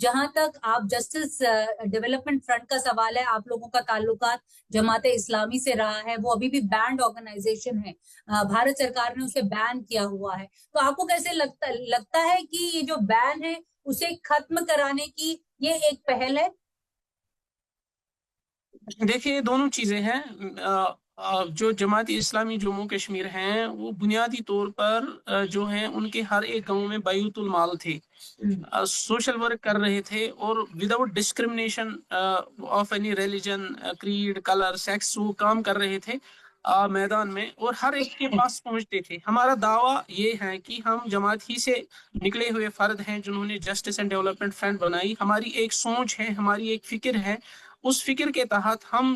جہاں تک آپ جسٹس ڈیولپمنٹ فرنٹ کا سوال ہے، آپ لوگوں کا تعلقات جماعت اسلامی سے رہا ہے، وہ ابھی بھی بینڈ آرگنائزیشن ہے، بھارت سرکار نے اسے بین کیا ہوا ہے، تو آپ کو کیسے لگتا ہے کہ یہ جو بین ہے اسے ختم کرانے کی یہ ایک پہل ہے؟ دیکھیے دونوں چیزیں ہیں۔ جو جماعت اسلامی جموں کشمیر ہیں وہ بنیادی طور پر جو ہیں ان کے ہر ایک گاؤں میں بیت المال تھے، سوشل ورک کر رہے تھے، اور without discrimination of any religion, creed, colour, sex, وہ کام کر رہے تھے میدان میں، اور ہر ایک کے پاس پہنچتے تھے۔ ہمارا دعویٰ یہ ہے کہ ہم جماعت ہی سے نکلے ہوئے فرد ہیں جنہوں نے جسٹس اینڈ ڈیولپمنٹ فرنٹ بنائی۔ ہماری ایک سوچ ہے، ہماری ایک فکر ہے، اس فکر کے تحت ہم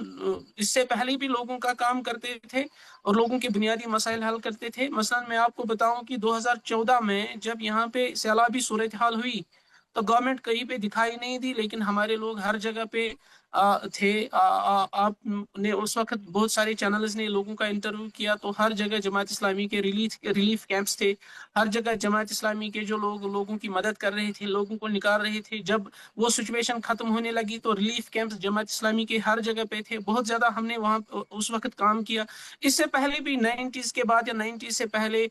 اس سے پہلے بھی لوگوں کا کام کرتے تھے اور لوگوں کے بنیادی مسائل حل کرتے تھے۔ مثلا میں آپ کو بتاؤں کہ 2014 میں جب یہاں پہ سیلابی صورتحال ہوئی تو گورنمنٹ کہیں پہ دکھائی نہیں دی، لیکن ہمارے لوگ ہر جگہ پہ تھے۔ آپ نے اس وقت بہت سارے چینلز نے لوگوں کا انٹرویو کیا تو ہر جگہ جماعت اسلامی کے ریلیف کیمپس تھے، ہر جگہ جماعت اسلامی کے جو لوگوں کی مدد کر رہے تھے، لوگوں کو نکال رہے تھے۔ جب وہ سچویشن ختم ہونے لگی تو ریلیف کیمپس جماعت اسلامی کے ہر جگہ پہ تھے، بہت زیادہ ہم نے وہاں اس وقت کام کیا۔ اس سے پہلے بھی 90s کے بعد یا 90s سے پہلے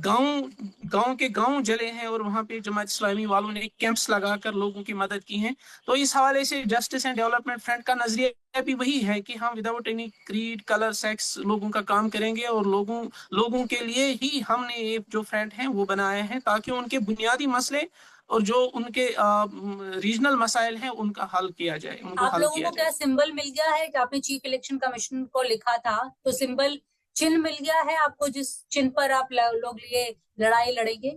گاؤں کے گاؤں جلے ہیں اور وہاں پہ جماعت اسلامی والوں نے کیمپس لگا کر لوگوں کی مدد کی ہے۔ تو اس حوالے سے جسٹس اینڈ ڈیولپمنٹ فرنٹ کا نظریہ بھی وہی ہے کہ ہم without any creed, colour, sex لوگوں کا کام کریں گے، اور لوگوں کے لیے ہی ہم نے یہ جو فرنٹ ہیں وہ بنائے ہیں تاکہ ان کے بنیادی مسئلے اور جو ان کے ریجنل مسائل ہیں ان کا حل کیا جائے، ان کو آپ حل لوگوں کیا کو جائے۔ کیا سمبل مل گیا ہے کہ آپ نے چیف الیکشن کمیشن کو لکھا تھا تو سمبل چن مل گیا ہے آپ کو، جس چن پر آپ لوگ یہ لڑائی لڑیں گے؟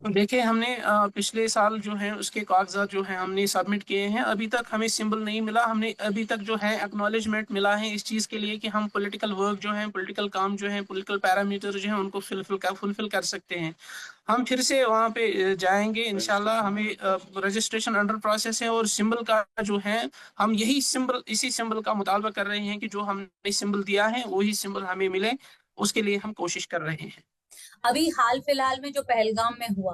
دیکھیں ہم نے پچھلے سال جو ہیں اس کے کاغذات جو ہیں ہم نے سبمٹ کیے ہیں، ابھی تک ہمیں سمبل نہیں ملا۔ ہم نے ابھی تک جو ہے ایکنالجمنٹ ملا ہے اس چیز کے لیے کہ ہم پولیٹیکل ورک جو ہیں، پولیٹیکل کام جو ہیں، پولیٹیکل پیرامیٹر جو ہیں ان کو فلفل کر سکتے ہیں۔ ہم پھر سے وہاں پہ جائیں گے انشاءاللہ۔ ہمیں رجسٹریشن انڈر پروسیس ہے، اور سمبل کا جو ہے ہم اسی سمبل کا مطالبہ کر رہے ہیں کہ جو ہم نے سمبل دیا ہے وہی سمبل ہمیں ملے، اس کے لیے ہم کوشش کر رہے ہیں۔ ابھی حال فی الحال میں جو پہلگام میں ہوا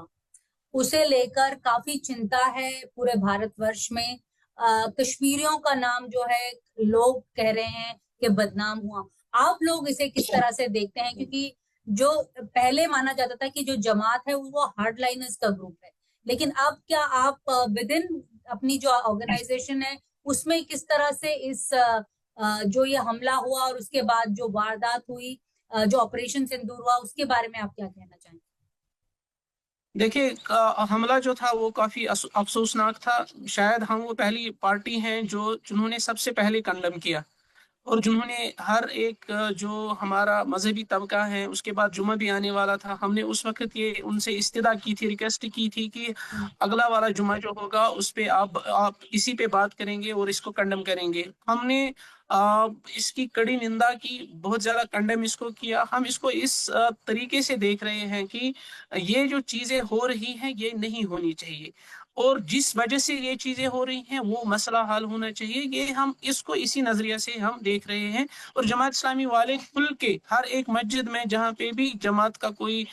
اسے لے کر کافی چنتا ہے پورے بھارت ورش میں، کشمیریوں کا نام جو ہے لوگ کہہ رہے ہیں کہ بدنام ہوا۔ آپ لوگ اسے کس طرح سے دیکھتے ہیں؟ کیونکہ جو پہلے مانا جاتا تھا کہ جو جماعت ہے وہ ہارڈ لائنرز کا گروپ ہے، لیکن اب کیا آپ ود ان اپنی جو آرگنائزیشن ہے اس میں کس طرح سے اس جو یہ حملہ ہوا اور اس کے بعد جو واردات ہوئی، جو آپریشن سندور ہوا، اس کے بارے میں آپ کیا کہنا چاہیں گے؟ دیکھیے حملہ جو تھا وہ کافی افسوسناک تھا۔ شاید ہم وہ پہلی پارٹی ہیں جنہوں نے سب سے پہلے کنڈم کیا، اور جنہوں نے ہر ایک جو ہمارا مذہبی طبقہ ہے، اس کے بعد جمعہ بھی آنے والا تھا، ہم نے اس وقت یہ ان سے استدعا کی تھی، ریکویسٹ کی تھی کہ اگلا والا جمعہ جو ہوگا اس پہ آپ اسی پہ بات کریں گے اور اس کو کنڈم کریں گے۔ ہم نے اس کی کڑی نندا کی، بہت زیادہ کنڈم اس کو کیا۔ ہم اس کو اس طریقے سے دیکھ رہے ہیں کہ یہ جو چیزیں ہو رہی ہیں یہ نہیں ہونی چاہیے، اور جس وجہ سے یہ چیزیں ہو رہی ہیں وہ مسئلہ حل ہونا چاہیے۔ یہ ہم اس کو اسی نظریہ سے ہم دیکھ رہے ہیں، اور جماعت اسلامی والے کھل کے ہر ایک مسجد میں جہاں پہ بھی جماعت کا کوئی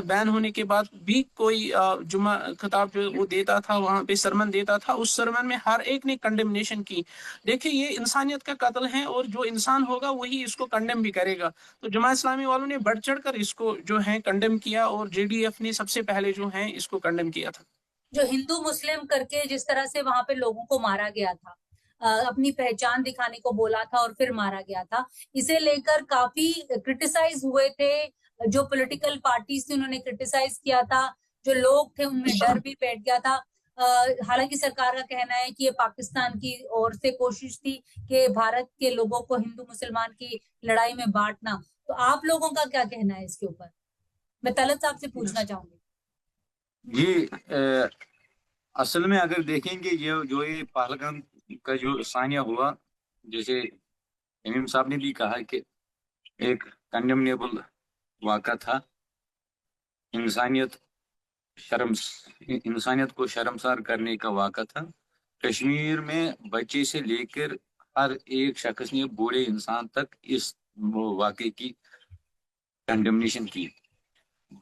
بین ہونے کے بعد بھی کوئی جمعہ خطاب جو وہ دیتا تھا، وہاں پہ سرمن دیتا تھا، اس سرمن میں ہر ایک نے کنڈمنیشن کی۔ دیکھیں یہ انسانیت کا قتل ہے، اور جو انسان ہوگا وہی اس کو کنڈم بھی کرے گا۔ تو جماعت اسلامی والوں نے بڑھ چڑھ کر اس کو جو ہے کنڈم کیا، اور جے ڈی ایف نے سب سے پہلے جو ہے اس کو کنڈم کیا تھا۔ جو ہندو مسلم کر کے جس طرح سے وہاں پہ لوگوں کو مارا گیا تھا، اپنی پہچان دکھانے کو بولا تھا اور پھر مارا گیا تھا، اسے لے کر کافی کرٹیسائز ہوئے تھے۔ جو پولیٹیکل پارٹیز تھی انہوں نے کرٹیسائز کیا تھا، جو لوگ تھے ان میں ڈر بھی بیٹھ گیا تھا۔ حالانکہ سرکار کا کہنا ہے کہ یہ پاکستان کی اور سے کوشش تھی کہ بھارت کے لوگوں کو ہندو مسلمان کی لڑائی میں بانٹنا۔ تو آپ لوگوں کا کیا کہنا ہے اس کے اوپر؟ میں طلعت صاحب سے پوچھنا چاہوں گی۔ یہ اصل میں اگر دیکھیں گے یہ پہلگام کا جو ثانیہ ہوا، جیسے امام صاحب نے بھی کہا کہ ایک کنڈمنیبل واقعہ تھا، انسانیت کو شرمسار کرنے کا واقعہ تھا۔ کشمیر میں بچے سے لے کر ہر ایک شخص نے بوڑھے انسان تک اس واقعے کی کنڈمنیشن کی۔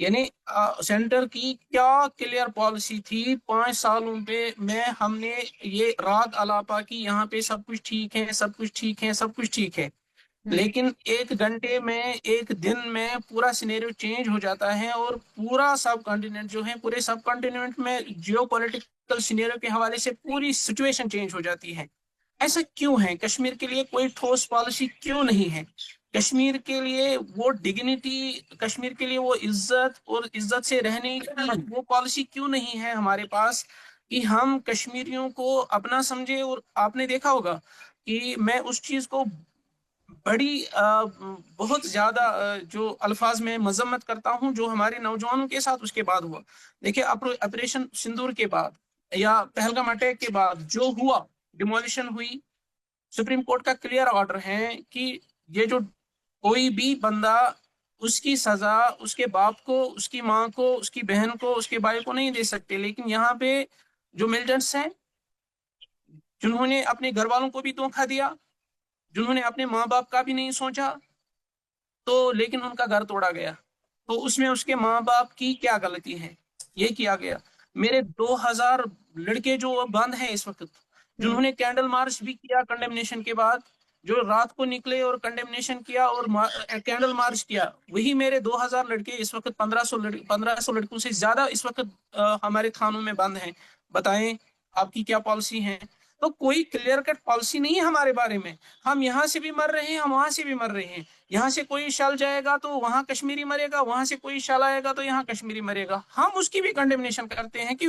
یعنی سینٹر کی کیا کلیئر پالیسی تھی 5 سالوں میں ہم نے یہ راگ الاپا کی یہاں پہ سب کچھ ٹھیک ہے، سب کچھ ٹھیک ہے، سب کچھ ٹھیک ہے، لیکن 1 گھنٹے میں 1 دن میں پورا سینیریو چینج ہو جاتا ہے، اور پورا سب کانٹیننٹ جو ہے، پورے سب کانٹیننٹ میں جیو پولیٹیکل سینیریو کے حوالے سے پوری سچویشن چینج ہو جاتی ہے۔ ایسا کیوں ہے؟ کشمیر کے لیے کوئی ٹھوس پالیسی کیوں نہیں ہے؟ کشمیر کے لیے وہ ڈگنیٹی، کشمیر کے لیے وہ عزت اور عزت سے رہنے کی وہ پالیسی کیوں نہیں ہے ہمارے پاس کہ ہم کشمیریوں کو اپنا سمجھے؟ اور آپ نے دیکھا ہوگا کہ میں اس چیز کو بڑی بہت زیادہ جو الفاظ میں مذمت کرتا ہوں جو ہمارے نوجوانوں کے ساتھ اس کے بعد ہوا۔ دیکھیں، آپریشن سندور کے بعد یا پہلگام اٹیک کے بعد جو ہوا، ڈیمولیشن ہوئی، سپریم کورٹ کا کلیئر آرڈر ہے کہ یہ جو کوئی بھی بندہ، اس کی سزا اس کے باپ کو، اس کی ماں کو، اس کی بہن کو، اس کے بھائی کو نہیں دے سکتے، لیکن یہاں پہ جو ملٹنٹس ہیں جنہوں نے اپنے گھر والوں کو بھی دھوکہ دیا، جنہوں نے اپنے ماں باپ کا بھی نہیں سوچا، تو لیکن ان کا گھر توڑا گیا، تو اس میں اس کے ماں باپ کی کیا غلطی ہے؟ یہ کیا گیا۔ میرے 2000 لڑکے جو بند ہیں اس وقت، جنہوں نے کینڈل مارچ بھی کیا کنڈمنیشن کے بعد، جو رات کو نکلے اور کنڈمنیشن کیا اور کینڈل مارچ کیا، وہی میرے 2000 لڑکے اس وقت 1500 لڑکوں سے زیادہ اس وقت ہمارے تھانوں میں بند ہیں۔ بتائیں آپ کی کیا پالیسی ہے؟ تو کوئی کلیئر کٹ پالیسی نہیں ہے ہمارے بارے میں۔ ہم یہاں سے بھی مر رہے ہیں، ہم وہاں سے بھی مر رہے ہیں۔ یہاں سے کوئی شل جائے گا تو وہاں کشمیری مرے گا، وہاں سے کوئی شل آئے گا تو یہاں کشمیری مرے گا۔ ہم اس کی بھی کنڈمنیشن کرتے ہیں کہ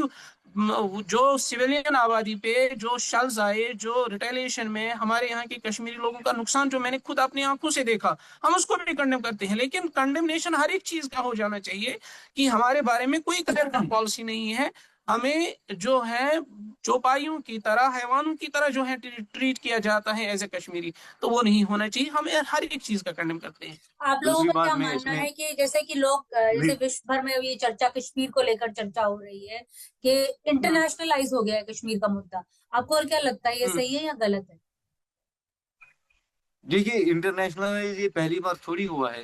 جو سویلین آبادی پہ جو شلز آئے، جو ریٹیلیشن میں ہمارے یہاں کے کشمیری لوگوں کا نقصان جو میں نے خود اپنی آنکھوں سے دیکھا، ہم اس کو بھی کنڈم کرتے ہیں۔ لیکن کنڈمنیشن ہر ایک چیز کا ہو جانا چاہیے کہ ہمارے بارے میں کوئی کلیئر کٹ پالیسی نہیں ہے۔ ہمیں جو ہے چوپائیوں کی طرح، حیوانوں کی طرح جو ہے ٹریٹ کیا جاتا ہے ایز اے کشمیری، تو وہ نہیں ہونا چاہیے۔ ہم ہر ایک چیز کا کنڈم کرتے ہیں۔ آپ لوگوں دوسری کا کیا بات میں اس ماننا میں ہے کہ جیسے کہ لوگ جیسے وشو بھر میں یہ چرچا کشمیر کو لے کر چرچا ہو رہی ہے کہ انٹرنیشنلائز ہو گیا ہے کشمیر کا مدعا، آپ کو اور کیا لگتا ہے، یہ صحیح ہے یا غلط ہے؟ دیکھیے، انٹرنیشنل یہ پہلی بار تھوڑی ہوا ہے۔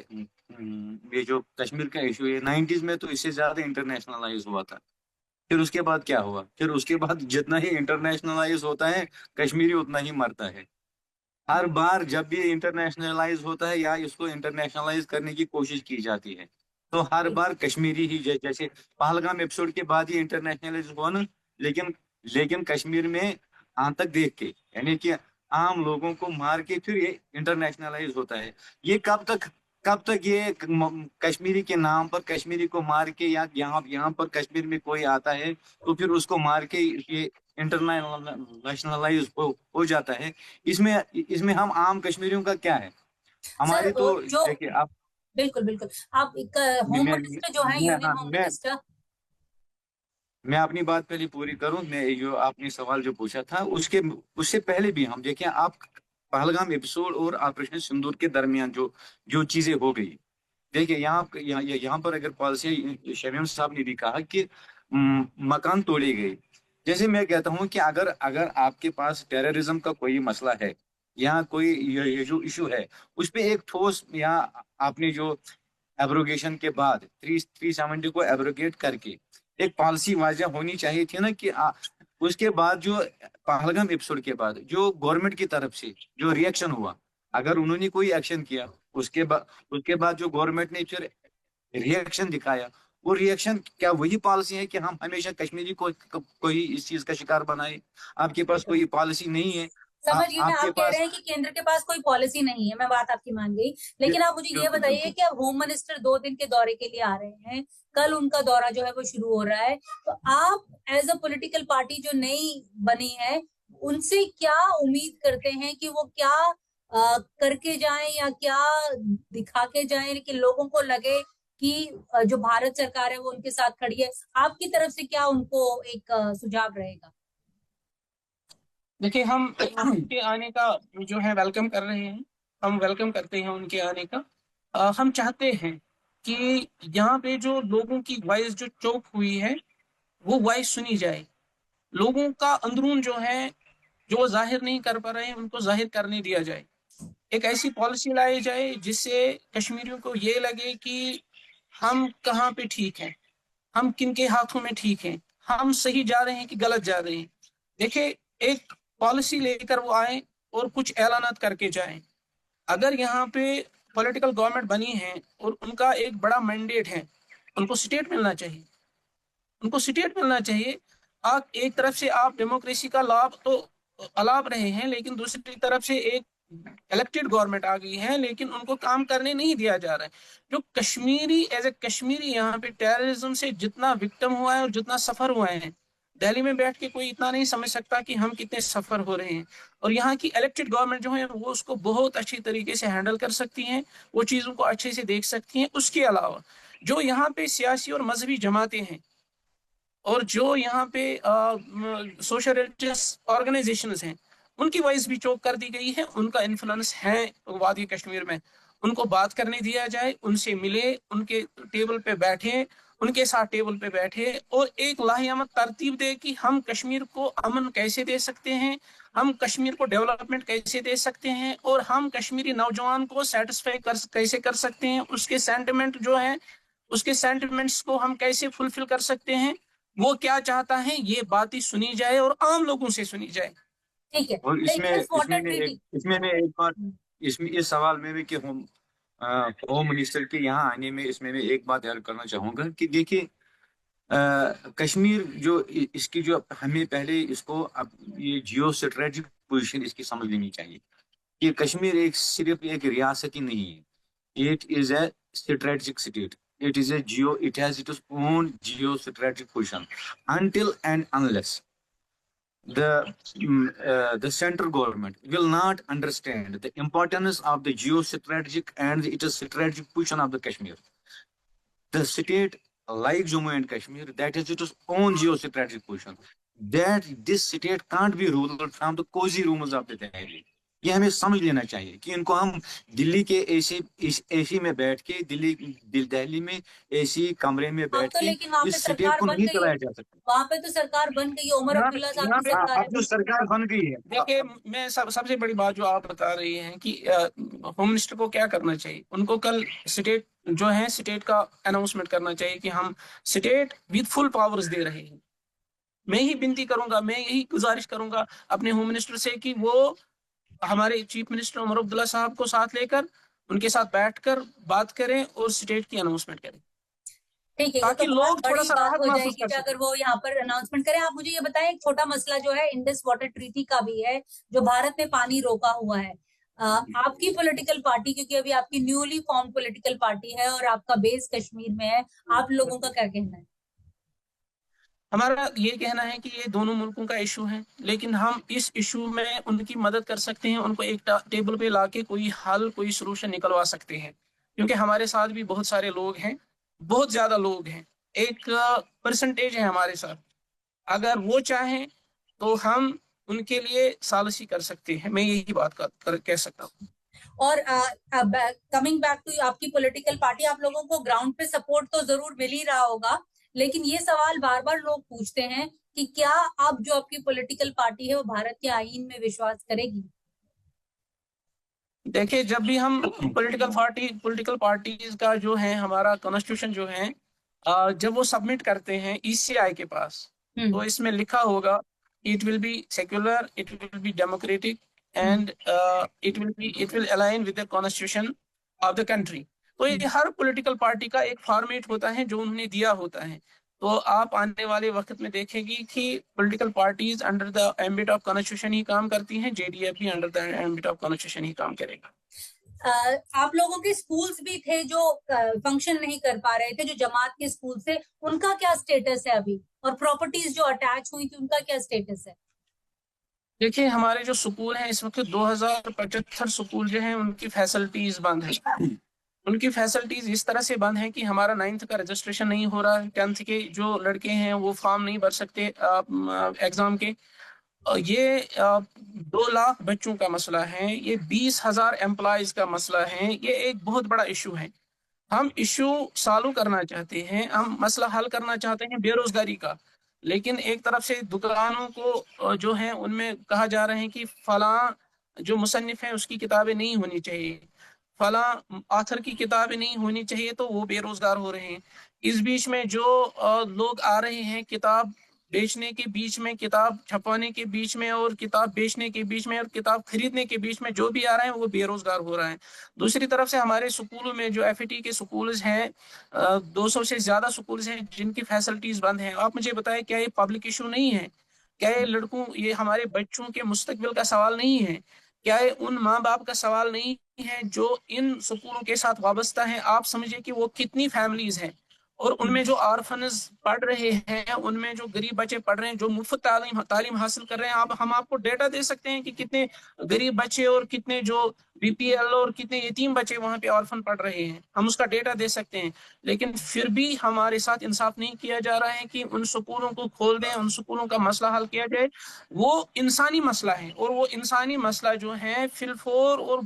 یہ جو کشمیر کا ایشو ہے 90s میں تو اس سے زیادہ انٹرنیشنلائز ہوا تھا۔ پھر اس کے بعد کیا ہوا؟ پھر اس کے بعد جتنا ہی انٹرنیشنلائز ہوتا ہے کشمیری اتنا ہی مرتا ہے۔ ہر بار جب بھی انٹرنیشنلائز ہوتا ہے یا اس کو انٹرنیشنلائز کرنے کی کوشش کی جاتی ہے تو ہر بار کشمیری ہی، جیسے پہلگام ایپیسوڈ کے بعد یہ انٹرنیشنلائز ہوا نا، لیکن کشمیر میں آتنک دیکھ کے، یعنی کہ عام لوگوں کو مار کے پھر یہ انٹرنیشنلائز ہوتا ہے۔ یہ کب تک یہ کشمیری کے نام پر کشمیری کو مار کے، یا یہاں پر کشمیر میں کوئی آتا ہے تو پھر اس کو مار کے یہ انٹرنیشنلائز ہو جاتا ہے۔ اس میں ہم عام کشمیریوں کا کیا ہے؟ ہماری سر تو جو دیکھیے آپ، بالکل بالکل، آپ ایک ہوم منسٹر جو ہے، یونین ہوم منسٹر، میں اپنی بات پہلے پوری کروں۔ میں جو آپ نے سوال جو پوچھا تھا اس سے پہلے بھی ہم دیکھیں، آپ پہلگام ایپیسوڈ اور آپریشن سندور کے درمیان جو چیزیں ہو گئی، دیکھیے یہاں پر اگر پالیسی شمیم صاحب نے بھی کہا کہ مکان توڑے گئے۔ جیسے میں کہتا ہوں کہ اگر آپ کے پاس ٹیررزم کا کوئی مسئلہ ہے یا کوئی یہ جو ایشو ہے، اس پہ ایک ٹھوس، یا آپ نے جو ایبروگیشن کے بعد 370 کو ایبروگیٹ کر کے ایک پالیسی واضح ہونی چاہیے تھی نا، کہ اس کے بعد جو پہلگام ایپیسوڈ کے بعد جو گورنمنٹ کی طرف سے جو ریئیکشن ہوا، اگر انہوں نے کوئی ایکشن کیا، اس کے بعد جو گورنمنٹ نے پھر ریئیکشن دکھایا، وہ ریئیکشن کیا وہی پالیسی ہے کہ ہم ہمیشہ کشمیری کو کوئی اس چیز کا شکار بنائے؟ آپ کے پاس کوئی پالیسی نہیں ہے۔ سمجھ گئی میں، آپ کے آپ کہہ پاس رہے ہیں کہ کیندر کے پاس کوئی پالیسی نہیں ہے، میں بات آپ کی مان گئی، لیکن آپ مجھے یہ بتائیے کہ اب ہوم منسٹر 2 دن کے دورے کے لیے آ رہے ہیں، کل ان کا دورہ جو ہے وہ شروع ہو رہا ہے، تو آپ ایز اے پولیٹیکل پارٹی جو نئی بنی ہے ان سے کیا امید کرتے ہیں کہ وہ کیا کر کے جائیں یا کیا دکھا کے جائیں کہ لوگوں کو لگے کہ جو بھارت سرکار ہے وہ ان کے ساتھ کھڑی ہے؟ آپ کی طرف سے کیا ان کو ایک سجھاؤ رہے گا؟ دیکھیے، ہم ان کے آنے کا جو ہے ویلکم کر رہے ہیں، ہم ویلکم کرتے ہیں ان کے آنے کا۔ ہم چاہتے ہیں کہ یہاں پہ جو لوگوں کی وائس جو چوک ہوئی ہے وہ وائس سنی جائے۔ لوگوں کا اندرون جو ہے، جو وہ ظاہر نہیں کر پا رہے ہیں، ان کو ظاہر کرنے دیا جائے۔ ایک ایسی پالیسی لائی جائے جس سے کشمیریوں کو یہ لگے کہ ہم کہاں پہ ٹھیک ہیں، ہم کن کے ہاتھوں میں ٹھیک ہیں، ہم صحیح جا رہے ہیں کہ غلط جا رہے ہیں. دیکھیں، ایک پالیسی لے کر وہ آئیں اور کچھ اعلانات کر کے جائیں. اگر یہاں پہ پولیٹیکل گورنمنٹ بنی ہے اور ان کا ایک بڑا مینڈیٹ ہے، ان کو سٹیٹ ملنا چاہیے، ان کو سٹیٹ ملنا چاہیے. آپ ایک طرف سے آپ ڈیموکریسی کا لابھ تو الاب رہے ہیں، لیکن دوسری طرف سے ایک الیکٹڈ گورنمنٹ آ گئی ہے، لیکن ان کو کام کرنے نہیں دیا جا رہا ہے. جو کشمیری ایز اے کشمیری یہاں پہ ٹیررزم سے جتنا وکٹم ہوا ہے اور جتنا سفر ہوا ہے، دہلی میں بیٹھ کے کوئی اتنا نہیں سمجھ سکتا کہ ہم کتنے سفر ہو رہے ہیں. اور یہاں کی الیکٹڈ گورنمنٹ جو ہے وہ اس کو بہت اچھی طریقے سے ہینڈل کر سکتی ہیں، وہ چیزوں کو اچھے سے دیکھ سکتی ہیں. اس کے علاوہ جو یہاں پہ سیاسی اور مذہبی جماعتیں ہیں اور جو یہاں پہ سوشل ریلیجس آرگنائزیشنز ہیں، ان کی وائس بھی چوک کر دی گئی ہے. ان کا انفلوئنس ہے وادی کشمیر میں. ان کو بات کرنے دیا جائے، ان سے ملے، ان کے ٹیبل پہ بیٹھے، ان کے ساتھ ٹیبل پہ بیٹھے اور ایک لاہیامت ترتیب دے کہ ہم کشمیر کو امن کیسے دے سکتے ہیں، ہم کشمیر کو ڈیولپمنٹ کیسے دے سکتے ہیں، اور ہم کشمیری نوجوان کو سیٹسفائی کیسے کر سکتے ہیں. اس کے سینٹیمنٹ جو ہیں، اس کے سینٹیمنٹس کو ہم کیسے فلفل کر سکتے ہیں، وہ کیا چاہتا ہے، یہ باتیں سنی جائے اور عام لوگوں سے سنی جائے. ٹھیک ہے. اور انڈس واٹر ٹریٹی، اس میں میں ایک بات، اس سوال میں بھی کہ ہوم منسٹر کے یہاں آنے میں اس میں میں ایک بات ایڈ کرنا چاہوں گا کہ دیکھیے، کشمیر جو اس کی جو ہمیں پہلے اس کو اب یہ جیو اسٹریٹجک پوزیشن اس کی سمجھ لینی چاہیے کہ کشمیر صرف ایک ریاست ہی نہیں ہے، it is a strategic state. It has its own geostrategic position. Until and unless the central government will not understand the importance of the geostrategic and its strategic position of the Kashmir, the state like Jammu and Kashmir, that is its own geostrategic position, that this state can't be ruled from the cozy rooms of the Delhi. یہ ہمیں سمجھ لینا چاہیے کہ ان کو ہم دلی کے اے سی میں بیٹھ کے دہلی میں اے سی کمرے میں ہاں بیٹھ تو کے لیکن وہاں پہ اس اسٹیٹ سرکار کو بن نہیں گئی چلایا ہے، جا سکتا. وہاں پہ تو سرکار بن گئی ہے، عمر یہاں عبداللہ پہ صاحب یہاں کی پہ سرکار ہے. اب جو سرکار بن گئی ہے، دیکھیں، میں سب سے بڑی بات جو آپ بتا رہی ہیں کہ ہوم منسٹر کو کیا کرنا چاہیے، ان کو کل اسٹیٹ جو ہے اسٹیٹ کا اناؤنسمنٹ کرنا چاہیے کہ ہم اسٹیٹ وتھ فل پاورز دے رہے ہیں. میں ہی بنتی کروں گا، میں یہی گزارش کروں گا اپنے ہوم منسٹر سے کہ وہ ہمارے چیف منسٹر عمر عبداللہ صاحب کو ساتھ لے کر ان کے ساتھ بیٹھ کر بات کریں اور اسٹیٹ کی اناؤنسمنٹ کریں، ٹھیک ہے، یہ تو تاکہ لوگ بہت تھوڑا بڑی سا بات راحت ہو جائے محسوس گی کر کہ سکیں. اگر وہ یہاں پر اناؤنسمنٹ کریں. آپ مجھے یہ بتائیں، ایک چھوٹا مسئلہ جو ہے انڈس واٹر ٹریٹی کا بھی ہے، جو بھارت نے پانی روکا ہوا ہے. آپ کی پولیٹیکل پارٹی، کیونکہ ابھی آپ کی نیولی فارم پولیٹیکل پارٹی ہے اور آپ کا بیس کشمیر میں ہے، آپ لوگوں کا کیا کہنا ہے؟ ہمارا یہ کہنا ہے کہ یہ دونوں ملکوں کا ایشو ہے، لیکن ہم اس ایشو میں ان کی مدد کر سکتے ہیں، ان کو ایک ٹیبل پہ لا کے کوئی حل، کوئی سلوشن نکلوا سکتے ہیں. کیونکہ ہمارے ساتھ بھی بہت سارے لوگ ہیں، بہت زیادہ لوگ ہیں، ایک پرسنٹیج ہے ہمارے ساتھ. اگر وہ چاہیں تو ہم ان کے لیے سالسی کر سکتے ہیں. میں یہی بات کہہ سکتا ہوں. اور کمنگ بیک ٹو آپ کی پولیٹیکل پارٹی، آپ لوگوں کو گراؤنڈ پہ سپورٹ تو ضرور مل ہی رہا ہوگا، لیکن یہ سوال بار بار لوگ پوچھتے ہیں کہ کیا اب جو آپ کی پولیٹیکل پارٹی ہے وہ بھارت کے آئین میں وشواس کرے گی؟ دیکھیں، جب بھی ہم پولیٹیکل پارٹیز کا جو ہے ہمارا کانسٹیٹیوشن جو ہے جب وہ سبمٹ کرتے ہیں ECI کے پاس، تو اس میں لکھا ہوگا it will be secular, it will be democratic and it will align with the constitution of the country. تو یہ ہر پولیٹیکل پارٹی کا ایک فارمیٹ ہوتا ہے جو انہوں نے دیا ہوتا ہے. تو آپ آنے والے وقت میں دیکھیں گی کہ political parties under the ambit of constitution ہی کام کرتی ہیں، JDF بھی under the ambit of constitution ہی کام کرے گا. آپ لوگوں کے سکولز بھی تھے جو فنکشن نہیں کر پا رہے تھے، جو جماعت کے سکول تھے، ان کا کیا سٹیٹس ہے ابھی؟ اور پراپرٹیز جو اٹیچ ہوئی تھی ان کا کیا سٹیٹس ہے؟ دیکھیں، ہمارے جو سکول ہیں اس وقت 2075 سکول جو ہیں ان کی فیسلٹیز بند ہیں. ان کی فیسلٹیز اس طرح سے بند ہیں کہ ہمارا 9th کا رجسٹریشن نہیں ہو رہا ہے، 10th کے جو لڑکے ہیں وہ فارم نہیں بھر سکتے ایگزام کے. یہ 2 لاکھ بچوں کا مسئلہ ہے، یہ 20,000 امپلائیز کا مسئلہ ہے. یہ ایک بہت بڑا ایشو ہے. ہم ایشو سالو کرنا چاہتے ہیں، ہم مسئلہ حل کرنا چاہتے ہیں بے روزگاری کا، لیکن ایک طرف سے دکانوں کو جو ہیں ان میں کہا جا رہا ہے کہ فلاں جو مصنف ہیں اس کی کتابیں نہیں ہونی چاہیے، فلاں آتھر کی کتابیں نہیں ہونی چاہیے تو وہ بے روزگار ہو رہے ہیں. اس بیچ میں جو لوگ آ رہے ہیں کتاب بیچنے کے بیچ میں, کتاب چھپانے کے بیچ میں, اور کتاب بیچنے کے بیچ میں, اور کتاب خریدنے کے بیچ میں جو بھی آ رہے ہیں وہ بے روزگار ہو رہا ہے. دوسری طرف سے ہمارے سکولوں میں جو ایف ٹی کے سکولز ہیں, 200 سے زیادہ سکولز ہیں جن کی فیسلٹیز بند ہیں. آپ مجھے بتائیں کیا یہ پبلک ایشو نہیں ہے؟ کیا یہ ہمارے بچوں کے مستقبل کا سوال نہیں ہے؟ کیا یہ ان ماں باپ کا سوال نہیں ہے جو ان سکولوں کے ساتھ وابستہ ہیں؟ آپ سمجھے کہ وہ کتنی فیملیز ہیں, اور ان میں جو آرفنز پڑھ رہے ہیں, ان میں جو غریب بچے پڑھ رہے ہیں, جو مفت تعلیم حاصل کر رہے ہیں. ہم آپ کو ڈیٹا دے سکتے ہیں کہ کتنے غریب بچے اور کتنے جو بی پی ایل اور کتنے یتیم بچے وہاں پہ آرفن پڑھ رہے ہیں. ہم اس کا ڈیٹا دے سکتے ہیں, لیکن پھر بھی ہمارے ساتھ انصاف نہیں کیا جا رہا ہے کہ ان سکولوں کو کھول دیں, ان سکولوں کا مسئلہ حل کیا جائے. وہ انسانی مسئلہ ہے, اور وہ انسانی مسئلہ جو ہے فلفور اور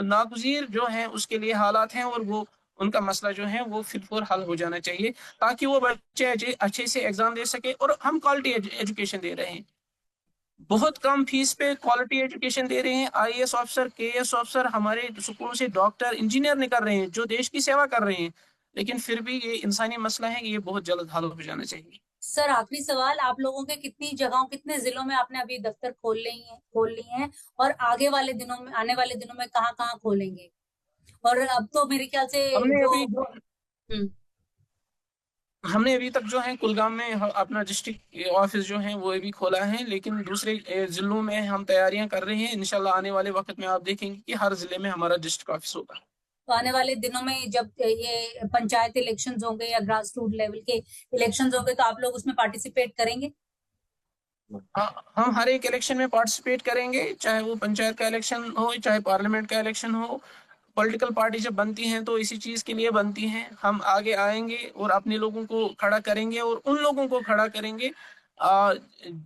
ناگزیر جو ہے اس کے لیے حالات ہیں, اور وہ ان کا مسئلہ جو ہے وہ فلفور حل ہو جانا چاہیے تاکہ وہ بچے اچھے سے ایگزام دے سکے. اور ہم کوالٹی ایجوکیشن دے رہے ہیں, بہت کم فیس پہ کوالٹی ایجوکیشن دے رہے ہیں. آئی اے ایس آفیسر, کے اے ایس آفیسر ہمارے سکولوں سے ڈاکٹر انجینئر نکل رہے ہیں جو دیش کی سیوا کر رہے ہیں, لیکن پھر بھی یہ انسانی مسئلہ ہے, یہ بہت جلد حل ہو جانا چاہیے. سر آخری سوال, آپ لوگوں کے کتنی جگہوں کتنے ضلعوں میں آپ نے ابھی دفتر کھول لی ہیں, اور آگے والے دنوں میں, آنے والے دنوں میں کہاں کہاں کھولیں گے؟ اور اب تو میرے خیال سے ہم نے ابھی تک جو ہے کلگام میں اپنا ڈسٹرکٹ آفس جو ہے وہ ابھی کھولا ہے, لیکن دوسرے ضلعوں میں ہم تیاریاں کر رہے ہیں. انشاءاللہ آنے والے وقت میں آپ دیکھیں گے کہ ہر ضلع میں ہمارا ڈسٹرکٹ آفس ہوگا. تو آنے والے دنوں میں جب یہ پنچایت الیکشنز ہوں گے یا گراس روٹ لیول کے الیکشنز ہوں گے تو آپ لوگ اس میں پارٹیسپیٹ کریں گے؟ ہم ہر ایک الیکشن میں پارٹیسپیٹ کریں گے, چاہے وہ پنچایت کا الیکشن ہو, چاہے پارلیمنٹ کا الیکشن ہو. پولیٹیکل پارٹی جب بنتی ہیں تو اسی چیز کے لیے بنتی ہیں. ہم آگے آئیں گے اور اپنے لوگوں کو کھڑا کریں گے, اور ان لوگوں کو کھڑا کریں گے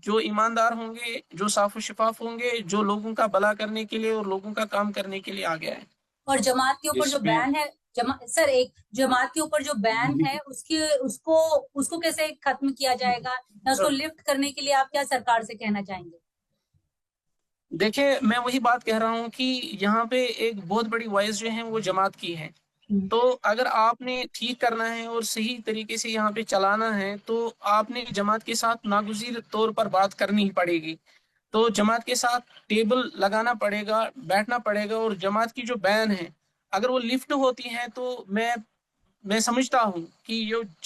جو ایماندار ہوں گے, جو صاف و شفاف ہوں گے, جو لوگوں کا بھلا کرنے کے لیے اور لوگوں کا کام کرنے کے لیے آگے آئیں. اور جماعت کے اوپر جو بین ہے, سر ایک جماعت کے اوپر جو بین ہے اس کو کیسے ختم کیا جائے گا, یا اس کو لفٹ کرنے کے لیے آپ کیا سرکار سے کہنا چاہیں گے؟ دیکھیں, میں وہی بات کہہ رہا ہوں کہ یہاں پہ ایک بہت بڑی وائس جو ہے وہ جماعت کی ہے. تو اگر آپ نے ٹھیک کرنا ہے اور صحیح طریقے سے یہاں پہ چلانا ہے تو آپ نے جماعت کے ساتھ ناگزیر طور پر بات کرنی ہی پڑے گی. تو جماعت کے ساتھ ٹیبل لگانا پڑے گا, بیٹھنا پڑے گا, اور جماعت کی جو بین ہے اگر وہ لفٹ ہوتی ہے تو میں سمجھتا ہوں کہ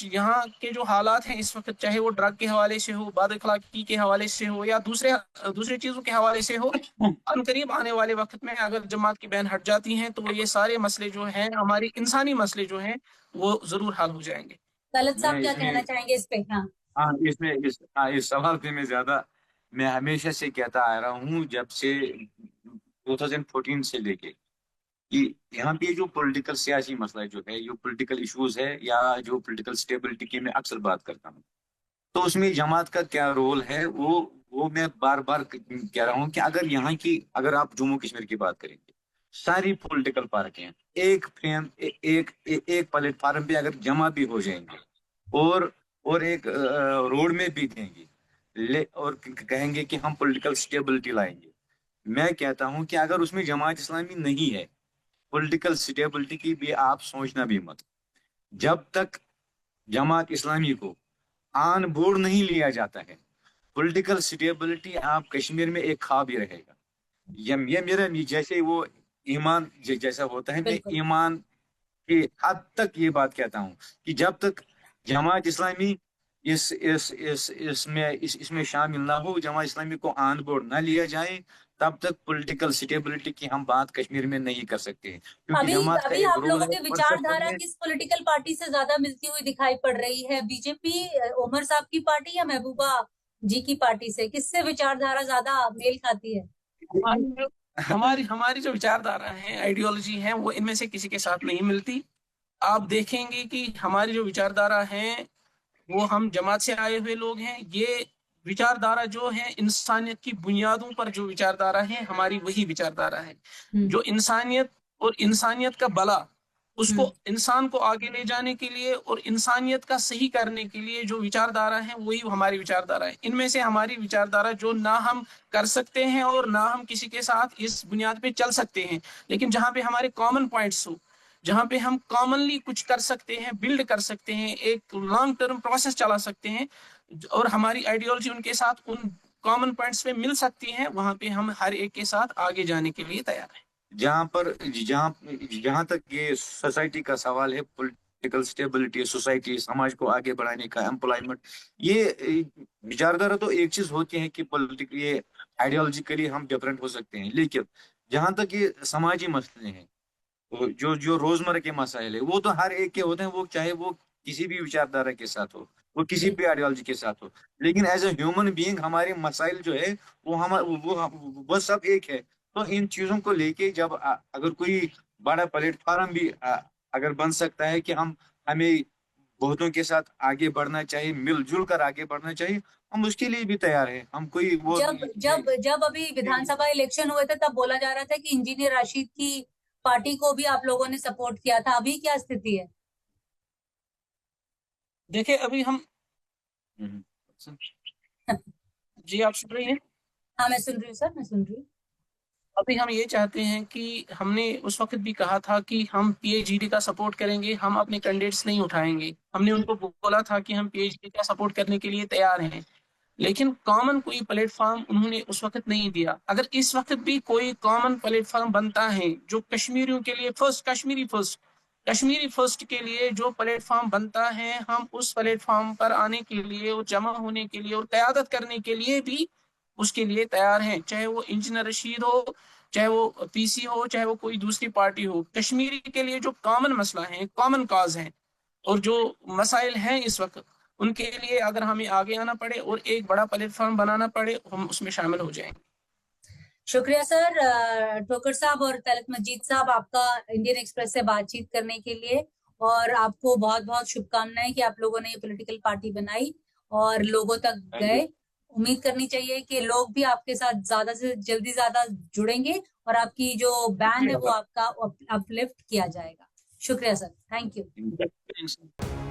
یہاں کے جو حالات ہیں اس وقت, چاہے وہ ڈرگ کے حوالے سے ہو, بد اخلاقی کے حوالے سے ہو, یا دوسرے چیزوں کے حوالے سے ہو, ان قریب آنے والے وقت میں اگر جماعت کی بین ہٹ جاتی ہیں تو یہ سارے مسئلے جو ہیں, ہماری انسانی مسئلے جو ہیں, وہ ضرور حل ہو جائیں گے. طلعت صاحب کیا کہنا چاہیں گے اس پہ؟ اس سوال پہ میں ہمیشہ سے کہتا آ رہا ہوں, جب سے 2014 سے لے کے, کہ یہاں پہ جو پولیٹیکل سیاسی مسئلہ جو ہے, جو پولیٹیکل ایشوز ہے, یا جو پولیٹیکل سٹیبلٹی کی میں اکثر بات کرتا ہوں, تو اس میں جماعت کا کیا رول ہے وہ میں بار بار کہہ رہا ہوں کہ اگر آپ جموں کشمیر کی بات کریں گے, ساری پولیٹیکل پارٹیاں ایک پلیٹ فارم پہ اگر جمع بھی ہو جائیں گے اور ایک روڈ میں بھی دیں گے اور کہیں گے کہ ہم پولیٹیکل سٹیبلٹی لائیں گے, میں کہتا ہوں کہ اگر اس میں جماعت اسلامی نہیں ہے, پولیٹیکل سٹیبلٹی کی بھی آپ سوچنا بھی مت. جب تک جماعت اسلامی کو آن بورڈ نہیں لیا جاتا ہے, پولیٹیکل سٹیبلٹی آپ کشمیر میں ایک خواب ہی رہے گا. یہ میرا جیسے وہ ایمان جیسا ہوتا ہے, میں ایمان کی حد تک یہ بات کہتا ہوں کہ جب تک جماعت اسلامی اس میں شامل نہ ہو, جماعت اسلامی کو آن بورڈ نہ لیا جائے, تب تک پولیٹیکل سٹیبلٹی کی ہم بات کشمیر میں نہیں کر سکتے. ابھی آپ لوگوں کے وچار دھارا کس پولیٹیکل پارٹی سے زیادہ ملتی ہوئی دکھائی پڑ رہی ہے, بی جے پی, عمر صاحب کی پارٹی, یا محبوبہ جی کی پارٹی سے؟ کس سے وچار دھارا زیادہ میل کھاتی ہے؟ ہماری جو وچار دھارا ہے, آئیڈیالوجی ہے, وہ ان میں سے کسی کے ساتھ نہیں ملتی. آپ دیکھیں گے کہ ہماری جو وچار دھارا ہے وہ ہم جماعت سے آئے ہوئے لوگ ہیں. یہ وچار دھارا جو ہے انسانیت کی بنیادوں پر جو وچار دھارا ہے, ہماری وہی وچار دھارا ہے جو انسانیت اور انسانیت کا بھلا اس کو انسان کو آگے لے جانے کے لیے اور انسانیت کا صحیح کرنے کے لیے جو وچاردھارا ہیں وہی ہماری وچاردھارا ہے. ان میں سے ہماری وچاردھارا جو نہ ہم کر سکتے ہیں اور نہ ہم کسی کے ساتھ اس بنیاد پہ چل سکتے ہیں, لیکن جہاں پہ ہمارے کامن پوائنٹس ہو, جہاں پہ ہم کامنلی کچھ کر سکتے ہیں, بلڈ کر سکتے ہیں, ایک لانگ ٹرم پروسیس چلا سکتے ہیں, اور ہماری آئیڈیالوجی ان کے ساتھ ان کامن پوائنٹس پہ مل سکتی ہیں, وہاں پہ ہم ہر ایک کے ساتھ آگے جانے کے لیے تیار ہیں. جہاں تک یہ سوسائٹی کا سوال ہے, پولیٹیکل سٹیبلٹی, سوسائٹی سماج کو آگے بڑھانے کا, امپلائمنٹ, یہ وچاردھارا تو ایک چیز ہوتی ہے کہ پولیٹیکلی آئیڈیالوجیکلی ہم ڈفرینٹ ہو سکتے ہیں, لیکن جہاں تک یہ سماجی مسئلے ہیں, جو روزمرہ کے مسائل ہیں, وہ تو ہر ایک کے ہوتے ہیں, وہ چاہے وہ کسی بھی وچاردھارا کے ساتھ ہو, وہ کسی بھی آئیڈیالوجی کے ساتھ ہو, لیکن ایز اے ہیومن بینگ ہمارے مسائل جو ہے وہ سب ایک ہے. تو ان چیزوں کو لے کے جب اگر کوئی بڑا پلیٹ فارم بھی اگر بن سکتا ہے کہ ہمیں بہتوں کے ساتھ آگے بڑھنا چاہیے, مل جل کر آگے بڑھنا چاہیے, ہم اس کے لیے بھی تیار ہیں. ہم کوئی وہ جب ابھی ودھان سبھا الیکشن ہوئے تھے تب بولا جا رہا تھا کہ انجینئر راشد کی پارٹی کو بھی آپ لوگوں نے سپورٹ کیا تھا, ابھی کیا استھتی ہے؟ دیکھیں ابھی ہم جی آپ سن رہی ہیں؟ ہاں میں سن رہی ہوں سر, میں سن رہی ہوں. ابھی ہم یہ چاہتے ہیں کہ ہم نے اس وقت بھی کہا تھا کہ ہم پی ایچ ڈی کا سپورٹ کریں گے, ہم اپنے کینڈیڈیٹس نہیں اٹھائیں گے. ہم نے ان کو بولا تھا کہ ہم پی ایچ ڈی کا سپورٹ کرنے کے لیے تیار ہیں, لیکن کامن کوئی پلیٹ فارم انہوں نے اس وقت نہیں دیا. اگر اس وقت بھی کوئی کامن پلیٹ فارم بنتا ہے جو کشمیریوں کے لیے کشمیری فرسٹ کے لیے جو پلیٹ فارم بنتا ہے, ہم اس پلیٹ فارم پر آنے کے لیے اور جمع ہونے کے لیے اور قیادت کرنے کے لیے بھی اس کے لیے تیار ہیں, چاہے وہ انجینئر رشید ہو, چاہے وہ پی سی ہو, چاہے وہ کوئی دوسری پارٹی ہو. کشمیری کے لیے جو کامن مسئلہ ہے, کامن کاز ہیں, اور جو مسائل ہیں اس وقت, ان کے لیے اگر ہمیں آگے آنا پڑے اور ایک بڑا پلیٹ فارم بنانا پڑے, ہم اس میں شامل ہو جائیں. شکریہ سر. ٹھوکر صاحب اور طلعت مجید صاحب, آپ کا انڈین ایکسپریس سے بات چیت کرنے کے لیے, اور آپ کو بہت بہت شبھ کامنائیں کہ آپ لوگوں نے یہ پولیٹیکل پارٹی بنائی اور لوگوں تک گئے. امید کرنی چاہیے کہ لوگ بھی آپ کے ساتھ زیادہ سے جلدی زیادہ جڑیں گے اور آپ کی جو بینڈ ہے وہ آپ کا اپ لفٹ کیا جائے گا. شکریہ سر, تھینک یو.